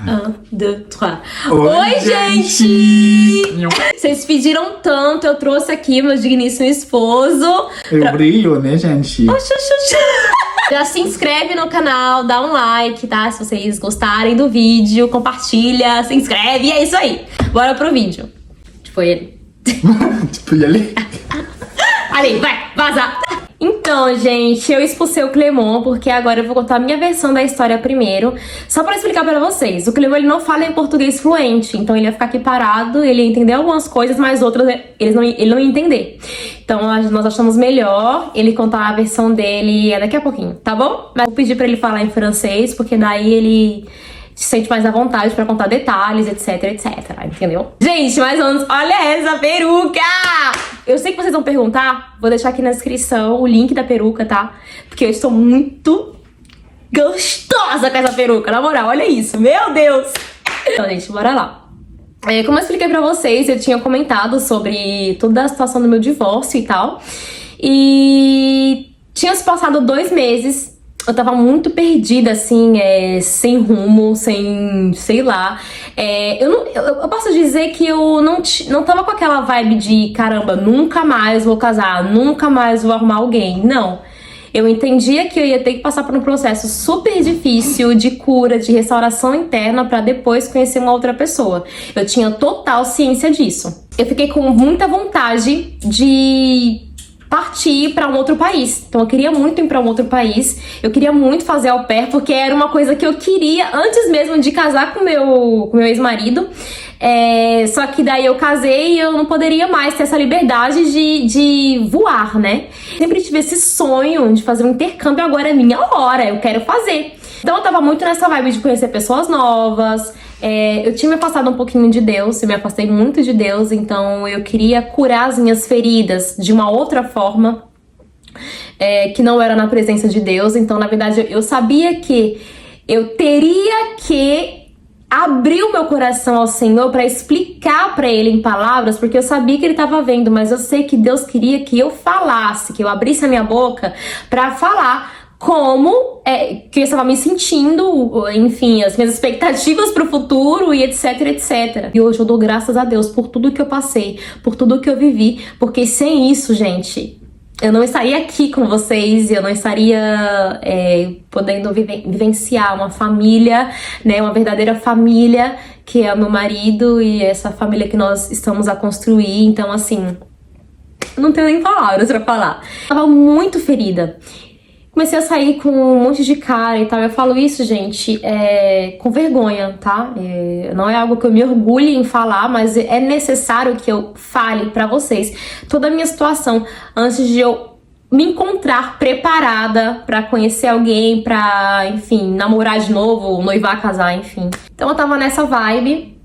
Un, deux, trois. Oi, gente! Vocês pediram tanto, eu trouxe aqui meu digníssimo esposo. Eu brilho, né, gente? Já se inscreve no canal, dá um like, tá? Se vocês gostarem do vídeo, compartilha, se inscreve e é isso aí. Bora pro vídeo. Tipo ele. Tipo ele. Ali, vai, vaza! Então, gente, eu expulsei o Clemon porque agora eu vou contar a minha versão da história primeiro. Só pra explicar pra vocês, o Clemon ele não fala em português fluente, então ele ia ficar aqui parado, ele ia entender algumas coisas, mas outras ele não ia entender. Então nós achamos melhor ele contar a versão dele daqui a pouquinho, tá bom? Mas vou pedir pra ele falar em francês, porque daí ele se sente mais à vontade pra contar detalhes, etc, etc, entendeu? Gente, mais ou menos, olha essa peruca! Eu sei que vocês vão perguntar, vou deixar aqui na descrição o link da peruca, tá? Porque eu estou muito gostosa com essa peruca, na moral, olha isso, meu Deus! Então, gente, bora lá. Como eu expliquei pra vocês, eu tinha comentado sobre toda a situação do meu divórcio e tal. E tinha se passado 2 meses. Eu tava muito perdida, assim, sem rumo, sem, sei lá. Eu posso dizer que eu não tava com aquela vibe de, caramba, nunca mais vou casar, nunca mais vou arrumar alguém. Não. Eu entendia que eu ia ter que passar por um processo super difícil de cura, de restauração interna pra depois conhecer uma outra pessoa. Eu tinha total ciência disso. Eu fiquei com muita vontade de partir para um outro país. Então eu queria muito ir para um outro país. Eu queria muito fazer au pair, porque era uma coisa que eu queria antes mesmo de casar com meu ex-marido. Só que daí eu casei e eu não poderia mais ter essa liberdade de voar, né? Sempre tive esse sonho de fazer um intercâmbio, agora é minha hora, eu quero fazer. Então eu tava muito nessa vibe de conhecer pessoas novas. Eu tinha me afastado um pouquinho de Deus, eu me afastei muito de Deus, então eu queria curar as minhas feridas de uma outra forma, que não era na presença de Deus. Então, na verdade, eu sabia que eu teria que abrir o meu coração ao Senhor para explicar para Ele em palavras, porque eu sabia que Ele estava vendo, mas eu sei que Deus queria que eu falasse, que eu abrisse a minha boca para falar como que eu estava me sentindo, enfim, as minhas expectativas para o futuro e etc, etc. E hoje eu dou graças a Deus por tudo que eu passei, por tudo que eu vivi, porque sem isso, gente, eu não estaria aqui com vocês, eu não estaria podendo vivenciar uma família, né, uma verdadeira família, que é o meu marido e essa família que nós estamos a construir. Então, assim, não tenho nem palavras pra falar. Eu tava muito ferida. Comecei a sair com um monte de cara e tal. Eu falo isso, gente, com vergonha, tá? Não é algo que eu me orgulhe em falar, mas é necessário que eu fale pra vocês toda a minha situação antes de eu me encontrar preparada pra conhecer alguém, pra, enfim, namorar de novo, noivar, casar, enfim. Então eu tava nessa vibe,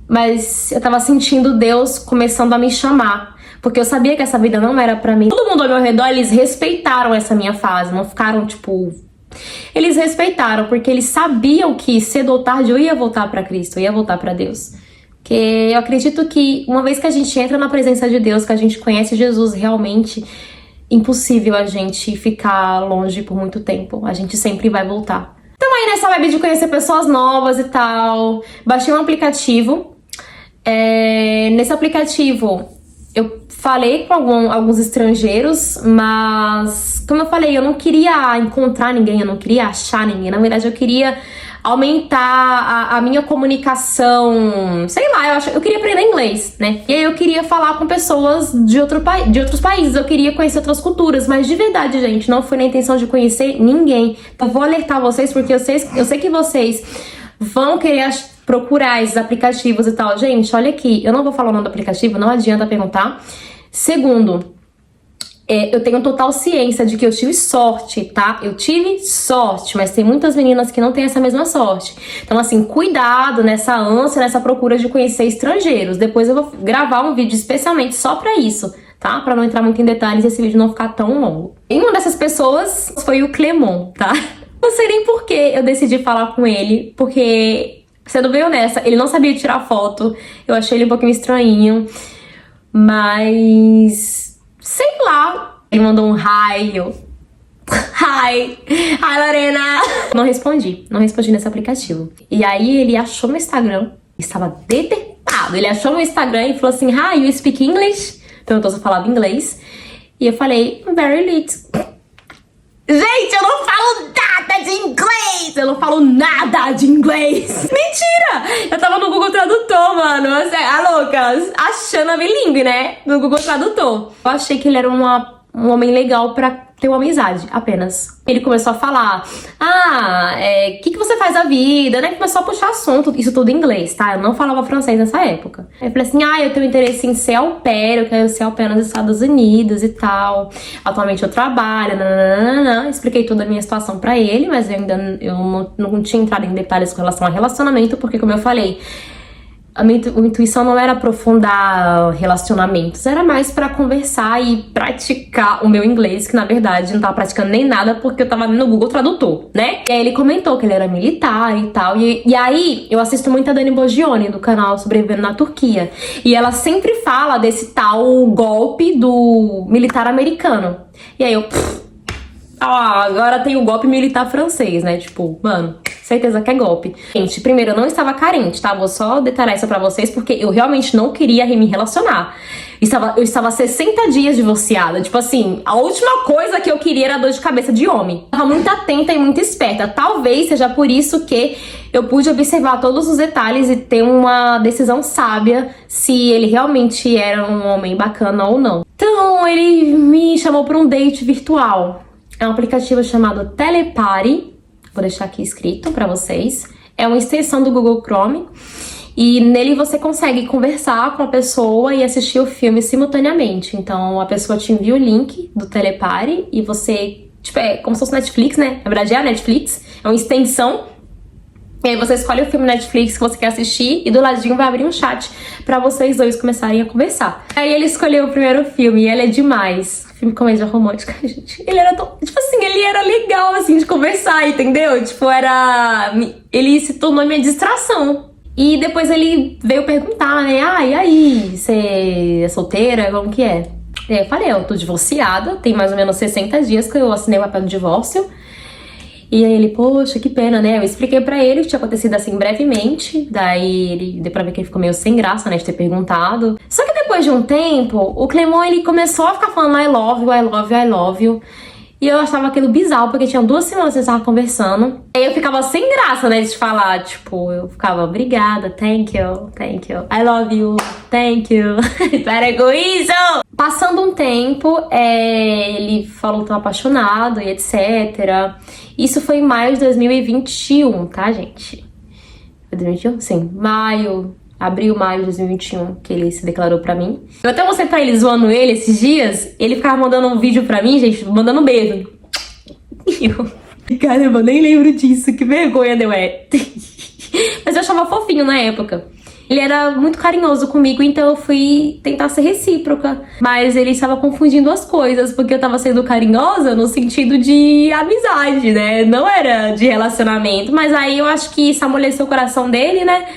mas eu tava sentindo Deus começando a me chamar. Porque eu sabia que essa vida não era pra mim. Todo mundo ao meu redor, eles respeitaram essa minha fase. Não ficaram, tipo... Eles respeitaram, porque eles sabiam que cedo ou tarde eu ia voltar pra Cristo. Eu ia voltar pra Deus. Porque eu acredito que uma vez que a gente entra na presença de Deus, que a gente conhece Jesus realmente, impossível a gente ficar longe por muito tempo. A gente sempre vai voltar. Então aí nessa vibe de conhecer pessoas novas e tal, baixei um aplicativo. Nesse aplicativo eu falei com alguns estrangeiros, mas, como eu falei, eu não queria encontrar ninguém, eu não queria achar ninguém. Na verdade, eu queria aumentar a minha comunicação, sei lá, eu queria aprender inglês, né? E aí eu queria falar com pessoas de outros países, eu queria conhecer outras culturas, mas de verdade, gente, não foi na intenção de conhecer ninguém. Eu vou alertar vocês, porque eu sei que vocês vão querer procurar esses aplicativos e tal. Gente, olha aqui, eu não vou falar o nome do aplicativo, não adianta perguntar. Segundo, eu tenho total ciência de que eu tive sorte, tá? Eu tive sorte, mas tem muitas meninas que não têm essa mesma sorte. Então, assim, cuidado nessa ânsia, nessa procura de conhecer estrangeiros. Depois eu vou gravar um vídeo especialmente só pra isso, tá? Pra não entrar muito em detalhes e esse vídeo não ficar tão longo. E uma dessas pessoas foi o Clemon, tá? Não sei nem por que eu decidi falar com ele, porque, sendo bem honesta, ele não sabia tirar foto. Eu achei ele um pouquinho estranhinho, mas sei lá. Ele mandou um raio. Hi! Hi, Lorena! Não respondi nesse aplicativo. E aí ele achou meu Instagram, estava detetado. Ele achou meu Instagram e falou assim: Hi, you speak English? Perguntou se eu falava inglês. E eu falei, very little. Gente, eu não falo nada de inglês! Eu não falo nada de inglês! Mentira! Eu tava no Google Tradutor, mano. A louca, achando a bilíngue, né? No Google Tradutor. Eu achei que ele era um homem legal pra ter uma amizade, apenas. Ele começou a falar, que você faz da vida, né? Começou a puxar assunto, isso tudo em inglês, tá? Eu não falava francês nessa época. Aí eu falei assim, eu tenho interesse em ser au pair, eu quero ser au pair nos Estados Unidos e tal. Atualmente eu trabalho, nananana. Expliquei toda a minha situação pra ele, mas eu não tinha entrado em detalhes com relação a relacionamento, porque como eu falei, a minha intuição não era aprofundar relacionamentos, era mais pra conversar e praticar o meu inglês, que na verdade não tava praticando nem nada porque eu tava no Google Tradutor, né? E aí ele comentou que ele era militar e tal, e aí eu assisto muito a Dani Bogione, do canal Sobrevivendo na Turquia, e ela sempre fala desse tal golpe do militar americano. E aí eu... agora tem o golpe militar francês, né? Tipo, mano, certeza que é golpe. Gente, primeiro, eu não estava carente, tá? Vou só detalhar isso pra vocês, porque eu realmente não queria me relacionar. Eu estava 60 dias divorciada. Tipo assim, a última coisa que eu queria era dor de cabeça de homem. Eu tava muito atenta e muito esperta. Talvez seja por isso que eu pude observar todos os detalhes e ter uma decisão sábia se ele realmente era um homem bacana ou não. Então, ele me chamou pra um date virtual. É um aplicativo chamado Teleparty, vou deixar aqui escrito pra vocês. É uma extensão do Google Chrome e nele você consegue conversar com a pessoa e assistir o filme simultaneamente. Então a pessoa te envia o link do Teleparty e você, tipo, é como se fosse Netflix, né? Na verdade é a Netflix, é uma extensão. E aí você escolhe o filme Netflix que você quer assistir e do ladinho vai abrir um chat pra vocês dois começarem a conversar. Aí ele escolheu o primeiro filme e ele é demais. Filme comédia romântica, gente. Ele era tão... Tipo assim, ele era legal, assim, de conversar, entendeu? Tipo, ele se tornou minha distração. E depois ele veio perguntar, né? E aí? Você é solteira? Como que é? E aí eu falei, eu tô divorciada. Tem mais ou menos 60 dias que eu assinei o papel do divórcio. E aí ele, poxa, que pena, né? Eu expliquei pra ele que tinha acontecido assim brevemente. Daí deu pra ver que ele ficou meio sem graça, né, de ter perguntado. Só que depois de um tempo, o Clément, ele começou a ficar falando I love you, I love you, I love you. E eu achava aquilo bizarro, porque tinha 2 semanas que a gente tava conversando. Aí eu ficava sem graça, né, de falar, tipo, eu ficava, obrigada, thank you, I love you, thank you. Para com isso! Passando um tempo, ele falou que tava apaixonado e etc. Isso foi em maio de 2021, tá, gente? Foi 2021? Sim, abril, maio de 2021, que ele se declarou pra mim. Eu até mostrei pra ele, zoando ele esses dias. Ele ficava mandando um vídeo pra mim, gente, mandando um beijo. Caramba, eu nem lembro disso, que vergonha deu Mas eu achava fofinho na época. Ele era muito carinhoso comigo, então eu fui tentar ser recíproca. Mas ele estava confundindo as coisas, porque eu tava sendo carinhosa no sentido de amizade, né? Não era de relacionamento. Mas aí eu acho que isso amoleceu o coração dele, né?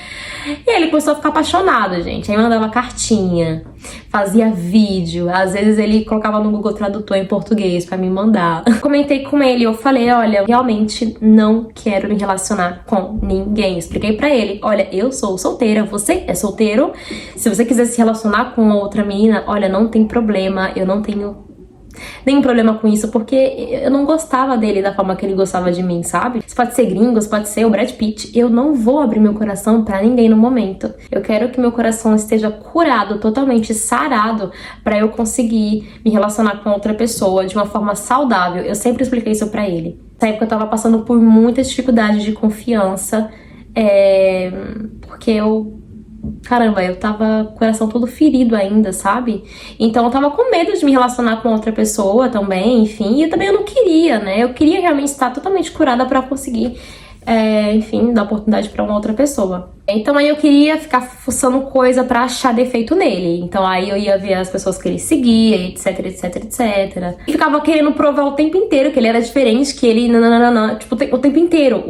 E ele começou a ficar apaixonado, gente. Aí mandava cartinha, fazia vídeo. Às vezes ele colocava no Google Tradutor em português pra me mandar. Comentei com ele, eu falei, olha, realmente não quero me relacionar com ninguém. Expliquei pra ele, olha, eu sou solteira, você é solteiro. Se você quiser se relacionar com outra menina, olha, não tem problema, eu não tenho nenhum problema com isso, porque eu não gostava dele da forma que ele gostava de mim, sabe? Isso pode ser gringos, pode ser o Brad Pitt. Eu não vou abrir meu coração pra ninguém no momento. Eu quero que meu coração esteja curado, totalmente sarado, pra eu conseguir me relacionar com outra pessoa de uma forma saudável. Eu sempre expliquei isso pra ele. Na época eu tava passando por muita dificuldade de confiança, porque caramba, eu tava com o coração todo ferido ainda, sabe? Então eu tava com medo de me relacionar com outra pessoa também, enfim. E também eu não queria, né? Eu queria realmente estar totalmente curada pra conseguir, enfim, dar oportunidade pra uma outra pessoa. Então aí eu queria ficar fuçando coisa pra achar defeito nele. Então aí eu ia ver as pessoas que ele seguia, etc, etc, etc. E ficava querendo provar o tempo inteiro que ele era diferente, que ele... Tipo, o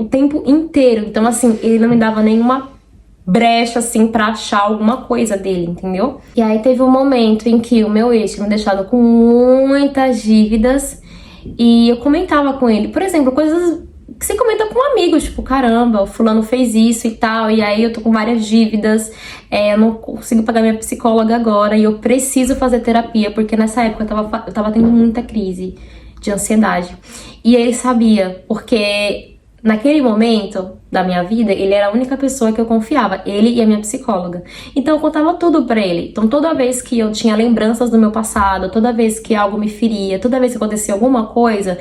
tempo inteiro. Então assim, ele não me dava nenhuma brecha, assim, pra achar alguma coisa dele, entendeu? E aí teve um momento em que o meu ex tinha me deixado com muitas dívidas E eu comentava com ele, por exemplo, coisas que você comenta com amigos, tipo, caramba, o fulano fez isso e tal, e aí eu tô com várias dívidas, eu não consigo pagar minha psicóloga agora, e eu preciso fazer terapia, porque nessa época eu tava tendo muita crise de ansiedade. E ele sabia, porque naquele momento da minha vida, ele era a única pessoa que eu confiava, ele e a minha psicóloga. Então eu contava tudo pra ele. Então toda vez que eu tinha lembranças do meu passado, toda vez que algo me feria, toda vez que acontecia alguma coisa,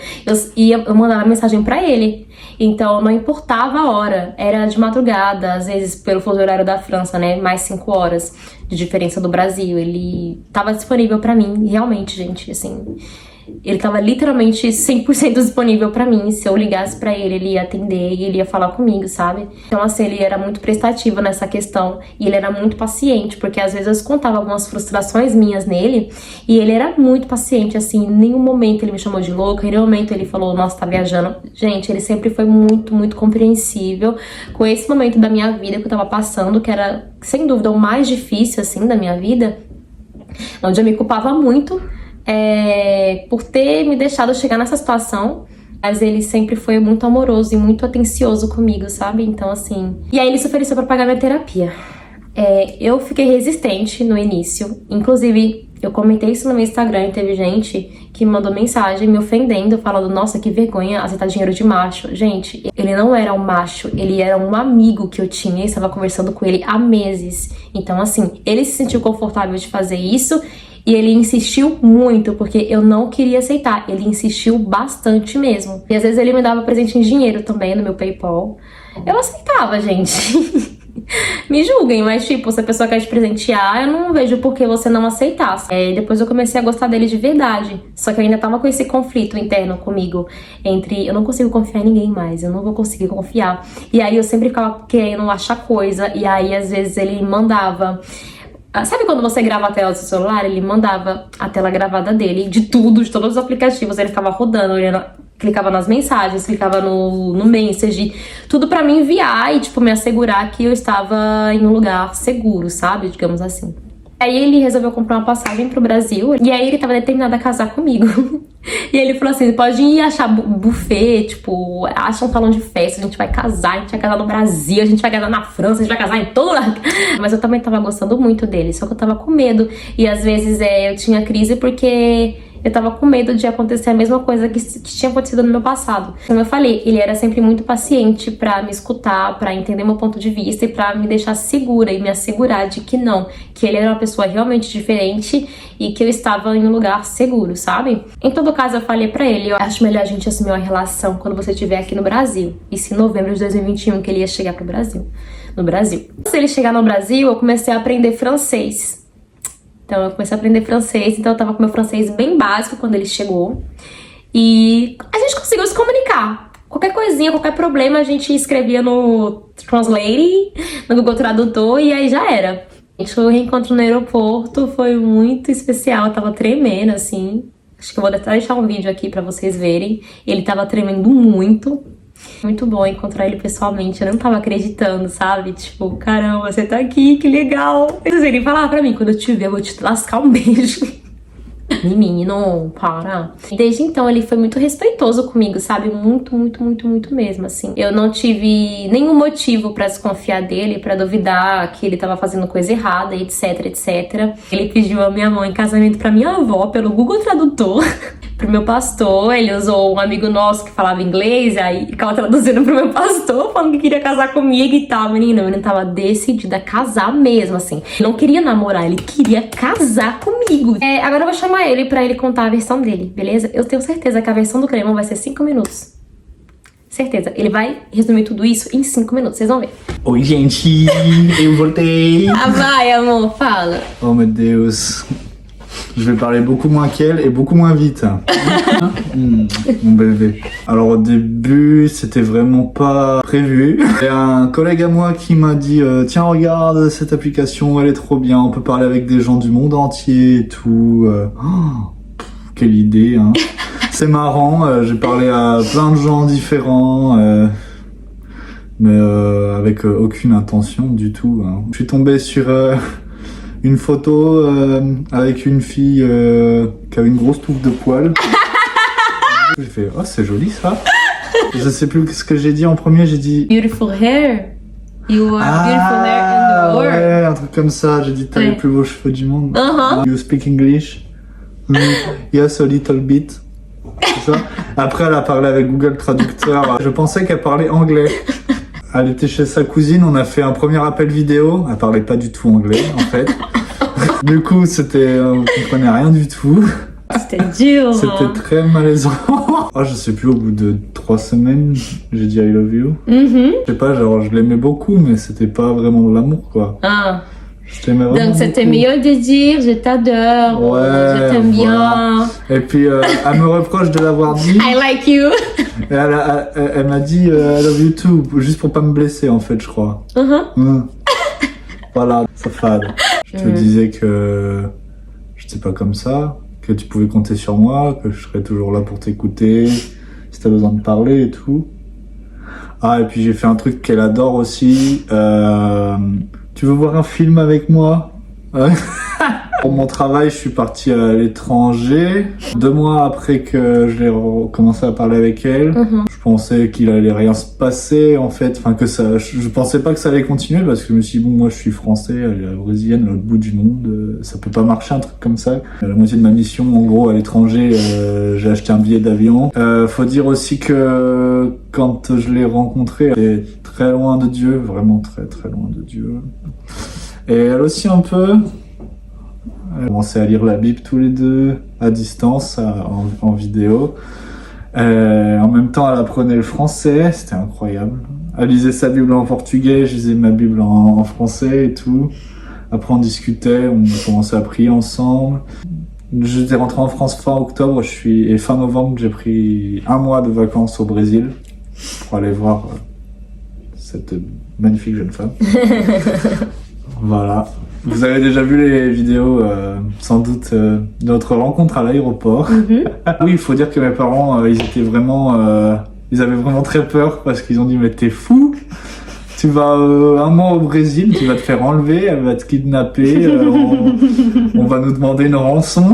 eu mandava mensagem pra ele. Então não importava a hora, era de madrugada, às vezes pelo fuso horário da França, né, mais 5 horas de diferença do Brasil. Ele tava disponível pra mim, realmente, gente, assim... Ele tava literalmente 100% disponível pra mim. Se eu ligasse pra ele, ele ia atender e ele ia falar comigo, sabe? Então, assim, ele era muito prestativo nessa questão. E ele era muito paciente, porque às vezes eu contava algumas frustrações minhas nele. E ele era muito paciente, assim. Em nenhum momento ele me chamou de louca. Em nenhum momento ele falou, nossa, tá viajando. Gente, ele sempre foi muito, muito compreensível com esse momento da minha vida que eu tava passando, que era, sem dúvida, o mais difícil, assim, da minha vida. Onde eu me culpava muito por ter me deixado chegar nessa situação, mas ele sempre foi muito amoroso e muito atencioso comigo, sabe? Então, assim... E aí ele se ofereceu pra pagar minha terapia. Eu fiquei resistente no início, inclusive eu comentei isso no meu Instagram e teve gente que me mandou mensagem me ofendendo, falando, nossa, que vergonha aceitar dinheiro de macho. Gente, ele não era um macho, ele era um amigo que eu tinha e estava conversando com ele há meses. Então, assim, ele se sentiu confortável de fazer isso. E ele insistiu muito, porque eu não queria aceitar. Ele insistiu bastante mesmo. E às vezes ele me dava presente em dinheiro também no meu PayPal. Eu aceitava, gente. Me julguem, mas tipo, se a pessoa quer te presentear, eu não vejo por que você não aceitasse. Depois eu comecei a gostar dele de verdade. Só que eu ainda tava com esse conflito interno comigo. Entre, eu não consigo confiar em ninguém mais, eu não vou conseguir confiar. E aí eu sempre ficava querendo achar coisa. E aí às vezes ele mandava... Sabe quando você grava a tela do seu celular? Ele mandava a tela gravada dele, de tudo, de todos os aplicativos. Ele ficava rodando, clicava nas mensagens, clicava no message, tudo pra me enviar e, tipo, me assegurar que eu estava em um lugar seguro, sabe? Digamos assim. Aí ele resolveu comprar uma passagem pro Brasil, e aí ele tava determinado a casar comigo. E ele falou assim, pode ir achar buffet, tipo, acha um salão de festa, a gente vai casar no Brasil, a gente vai casar na França, a gente vai casar em todo lugar. Mas eu também tava gostando muito dele, só que eu tava com medo. E às vezes eu tinha crise porque eu tava com medo de acontecer a mesma coisa que tinha acontecido no meu passado. Como eu falei, ele era sempre muito paciente pra me escutar, pra entender meu ponto de vista e pra me deixar segura e me assegurar de que não, que ele era uma pessoa realmente diferente e que eu estava em um lugar seguro, sabe? Em todo caso, eu falei pra ele, eu acho melhor a gente assumir uma relação quando você estiver aqui no Brasil. Isso em novembro de 2021, que ele ia chegar pro Brasil. No Brasil. Se ele chegar no Brasil, eu comecei a aprender francês. Então eu comecei a aprender francês, então eu tava com meu francês bem básico quando ele chegou. E a gente conseguiu se comunicar. Qualquer coisinha, qualquer problema, a gente escrevia no Translate, no Google Tradutor, e aí já era. O reencontro no aeroporto foi muito especial, eu tava tremendo, assim. Acho que eu vou até deixar um vídeo aqui pra vocês verem. Ele tava tremendo muito. Muito bom encontrar ele pessoalmente, eu não tava acreditando, sabe? Tipo, caramba, você tá aqui, que legal. Ele falava pra mim, quando eu te ver, eu vou te lascar um beijo. Menino, para. Desde então, ele foi muito respeitoso comigo, sabe? Muito, muito, muito, muito mesmo, assim. Eu não tive nenhum motivo pra desconfiar dele, pra duvidar que ele tava fazendo coisa errada, etc, etc. Ele pediu a minha mão em casamento pra minha avó pelo Google Tradutor. Pro meu pastor, ele usou um amigo nosso que falava inglês, aí ficava traduzindo pro meu pastor, falando que queria casar comigo e tal. Menina, eu não tava decidida a casar mesmo, assim. Ele não queria namorar, ele queria casar comigo. Agora eu vou chamar ele pra ele contar a versão dele, beleza? Eu tenho certeza que a versão do Clemon vai ser 5 minutos. Certeza. Ele vai resumir tudo isso em 5 minutos, vocês vão ver. Oi, gente, eu voltei. Ah, vai, amor, fala. Oh, meu Deus. Je vais parler beaucoup moins qu'elle et beaucoup moins vite. Mon bébé. Alors au début, c'était vraiment pas prévu. Il y a un collègue à moi qui m'a dit tiens, regarde cette application, elle est trop bien, on peut parler avec des gens du monde entier et tout. Quelle idée, hein. C'est marrant, j'ai parlé à plein de gens différents, mais avec aucune intention du tout, hein. Je suis tombé sur une photo avec une fille qui avait une grosse touffe de poils. J'ai fait, oh, c'est joli ça. Je sais plus ce que j'ai dit en premier, j'ai dit. Beautiful hair. You are beautiful hair in the world. Ouais, un truc comme ça. J'ai dit, t'as les plus beaux cheveux du monde. You speak English? Yes, a little bit. C'est ça. Après, elle a parlé avec Google Traducteur. Je pensais qu'elle parlait anglais. Elle était chez sa cousine, on a fait un premier appel vidéo. Elle parlait pas du tout anglais, en fait. Du coup, on comprenait rien du tout. C'était dur. C'était très malaisant. Oh, je sais plus, au bout de 3 semaines, j'ai dit I love you. Je sais pas, genre, je l'aimais beaucoup, mais c'était pas vraiment de l'amour, quoi. Ah. Je t'aimais vraiment Donc, c'était beaucoup. mieux de dire je t'adore, Ouais, je t'aime bien. Et puis, elle me reproche de l'avoir dit. I like you. Et elle m'a dit I love you too, juste pour pas me blesser, en fait, je crois. Voilà, ça fade. Je te disais que j'étais pas comme ça, que tu pouvais compter sur moi, que je serais toujours là pour t'écouter, si t'as besoin de parler et tout. Ah, et puis j'ai fait un truc qu'elle adore aussi. Tu veux voir un film avec moi? Ouais. Pour mon travail, je suis parti à l'étranger. 2 mois après que je l'ai commencé à parler avec elle, je pensais qu'il allait rien se passer, en fait. Enfin, je pensais pas que ça allait continuer parce que je me suis dit, bon, moi, je suis français, elle est brésilienne, à l'autre bout du monde. Ça peut pas marcher, un truc comme ça. La moitié de ma mission, en gros, à l'étranger, j'ai acheté un billet d'avion. Faut dire aussi que quand je l'ai rencontrée, elle est très loin de Dieu, vraiment très, très loin de Dieu. Et elle aussi un peu. On commençait à lire la Bible tous les deux, à distance, en vidéo. En même temps, elle apprenait le français, c'était incroyable. Elle lisait sa Bible en portugais, je lisais ma Bible en français et tout. Après, on discutait, on commençait à prier ensemble. J'étais rentré en France fin octobre, et fin novembre, j'ai pris 1 mois de vacances au Brésil pour aller voir cette magnifique jeune femme. Voilà. Vous avez déjà vu les vidéos, sans doute, de notre rencontre à l'aéroport. Oui, il faut dire que mes parents, ils avaient vraiment très peur parce qu'ils ont dit, mais t'es fou? Tu vas 1 mois au Brésil, tu vas te faire enlever, elle va te kidnapper, on va nous demander une rançon.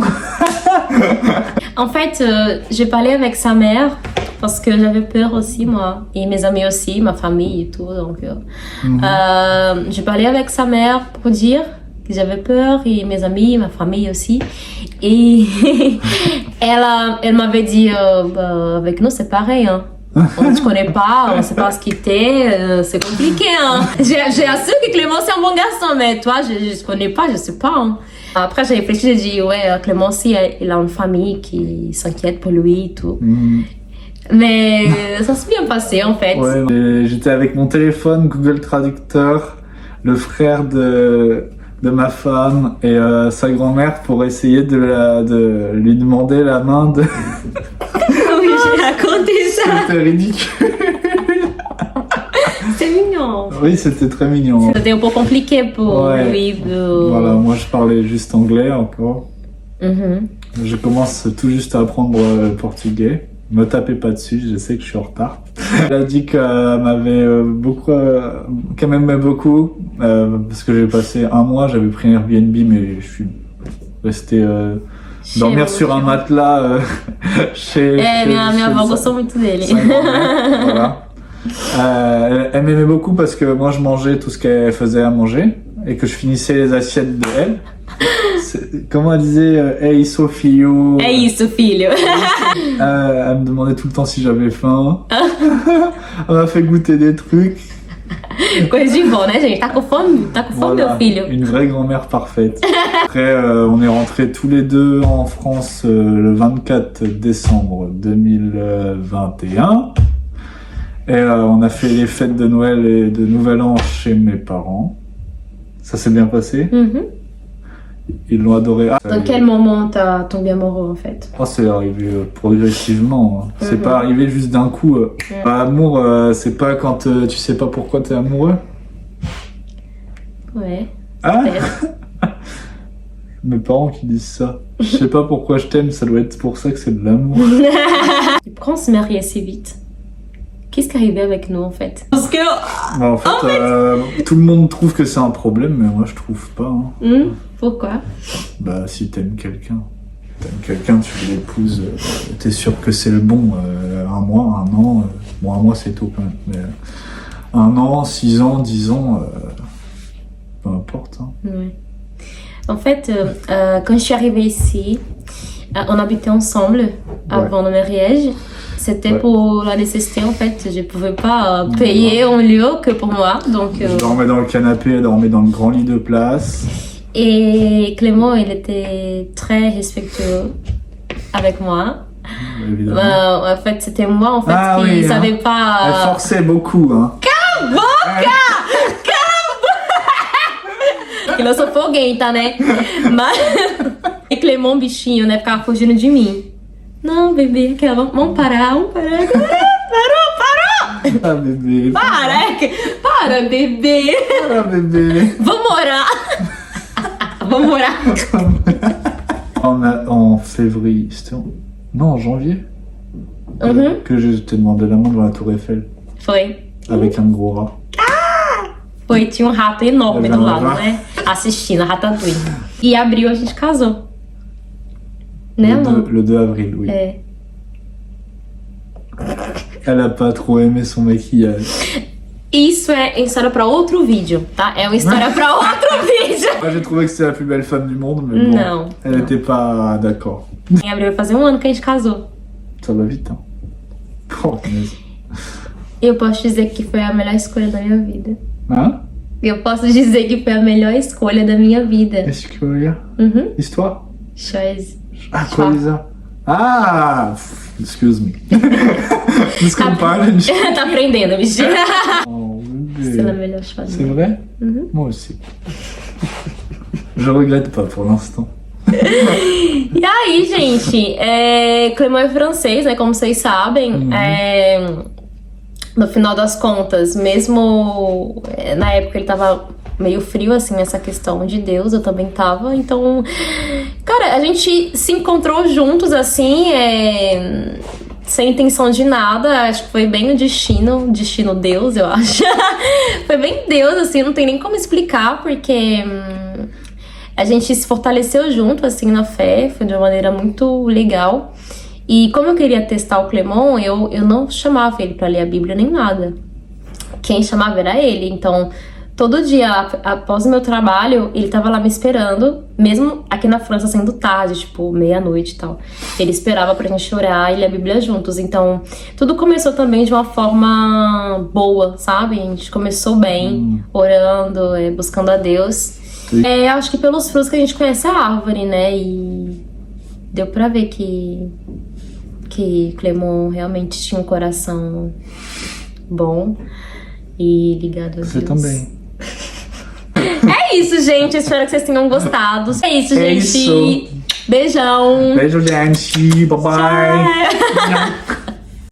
En fait, j'ai parlé avec sa mère parce que j'avais peur aussi, moi, et mes amis aussi, ma famille et tout. Donc, j'ai parlé avec sa mère pour dire que j'avais peur, et mes amis, ma famille aussi. Et elle m'avait dit, avec nous, c'est pareil, hein. On ne te connaît pas, on ne sait pas ce qu'il t'est, c'est compliqué, hein. J'ai assuré que Clément c'est un bon garçon, mais toi, je ne connais pas, je ne sais pas, hein. Après, j'ai réfléchi, j'ai dit, ouais, Clément aussi, il a une famille qui s'inquiète pour lui et tout. Mais ça s'est bien passé, en fait. Ouais, j'étais avec mon téléphone, Google Traducteur, le frère de ma femme et sa grand-mère pour essayer de lui demander la main de... Oui, j'ai raconté ça. C'était ridicule. C'est mignon. Oui, c'était très mignon. C'était un peu compliqué pour lui de... Voilà, moi je parlais juste anglais encore. Je commence tout juste à apprendre le portugais. Me tapez pas dessus, je sais que je suis en retard. Elle a dit qu'elle m'avait qu'elle m'aimait beaucoup, parce que j'ai passé 1 mois, j'avais pris un Airbnb, mais je suis resté dormir sur un matelas chez minha avó gostou muito dele. Voilà. Elle m'aimait beaucoup parce que moi je mangeais tout ce qu'elle faisait à manger et que je finissais les assiettes de elle. Comment elle disait Hey Sofio. É isso, filho. Elle me demandait tout le temps si j'avais faim. Elle m'a fait goûter des trucs. Coisa de bom, né, gente? Tá com fome? Tá com fome, Voilà, meu filho? une vraie grand-mère parfaite. Après, on est rentrés tous les deux en France le 24 décembre 2021. Et on a fait les fêtes de Noël et de Nouvel An chez mes parents. Ça s'est bien passé. Ils l'ont adoré. Dans quel moment t'as tombé amoureux, en fait? Oh, c'est arrivé progressivement. C'est pas arrivé juste d'un coup. L'amour, c'est pas quand tu sais pas pourquoi t'es amoureux. Ouais. Ah. Mes parents qui disent ça. Je sais pas pourquoi je t'aime, ça doit être pour ça que c'est de l'amour. Pourquoi on se marie assez vite? Qu'est-ce qui est arrivé avec nous, en fait? Parce que... Bah, en fait, tout le monde trouve que c'est un problème, mais moi je trouve pas. Pourquoi? Bah, si t'aimes quelqu'un. Quelqu'un, tu l'épouses, t'es sûr que c'est le bon. Un mois, un an, bon, un mois c'est tôt quand même, mais 1 an, 6 ans, 10 ans, peu importe. Hein. Ouais. En fait, quand je suis arrivée ici, on habitait ensemble avant le mariage. C'était pour la nécessité, en fait. Je pouvais pas payer un lieu que pour moi. Donc, je dormais dans le canapé, elle dormait dans le grand lit de place. Et Clément, il était très respectueux avec moi. En fait, c'était moi en fait qui savais pas. Elle forçait beaucoup, hein. Cala a boca! Que eu sou foguenta, né? Mas e Clément, bichinho, né? Ficava fugindo de mim. Não, bebê, aquela, vamos parar, vamos parar. Parou! Ah, bebê. Para, bebê. Para, bebê. Vamos morar. Vamos morar. En février, c'était non, en janvier, que je t'ai demandé la main devant la Tour Eiffel. Foi. Avec un gros rat. Foi, tinha um rato enorme do lado, né? Assistindo a Ratatouille. E em abril a gente casou. Né, amor? Le 2 avril, oui. É. Elle a pas trop aimé son maquillage. Isso é história pra outro vídeo, tá? É uma história pra outro vídeo. Moi, j'ai trouvé que c'était la plus belle femme du monde, mais bon, Não. Elle n'était pas d'accord. Em abril vai fazer 1 ano que a gente casou. Ça va vite, hein. Oh, mais... Eu posso dizer que foi a melhor escolha da minha vida. Hein? Eu posso dizer que foi a melhor escolha da minha vida. Est-ce que regarde Histoire? Choice. Ah, quoi les a? Ah! Excuse me. Desculpa, gente. Tá aprendendo, bichinho. Oh, C'est la bébé. melhor choix. C'est vrai? Moi aussi. Je regrette pas pour l'instant. E aí, gente, Clément é francês, né? Como vocês sabem. No final das contas, mesmo na época ele tava meio frio, assim, nessa questão de Deus, eu também tava. Então, cara, a gente se encontrou juntos, assim, sem intenção de nada. Acho que foi bem o destino Deus, eu acho. Foi bem Deus, assim, não tem nem como explicar, porque a gente se fortaleceu junto, assim, na fé. Foi de uma maneira muito legal. E como eu queria testar o Clément, eu não chamava ele pra ler a Bíblia nem nada. Quem chamava era ele. Então, todo dia, após o meu trabalho, ele tava lá me esperando, mesmo aqui na França sendo tarde, tipo, meia-noite e tal. Ele esperava pra gente orar e ler a Bíblia juntos. Então, tudo começou também de uma forma boa, sabe? A gente começou bem, orando, buscando a Deus. Acho que pelos frutos que a gente conhece a árvore, né? E deu pra ver que Clément realmente tinha um coração bom e ligado a Deus. Você também. É isso, gente. Espero que vocês tenham gostado. É isso, gente. Isso. Beijão. Beijo, gente. Bye bye. Tchau.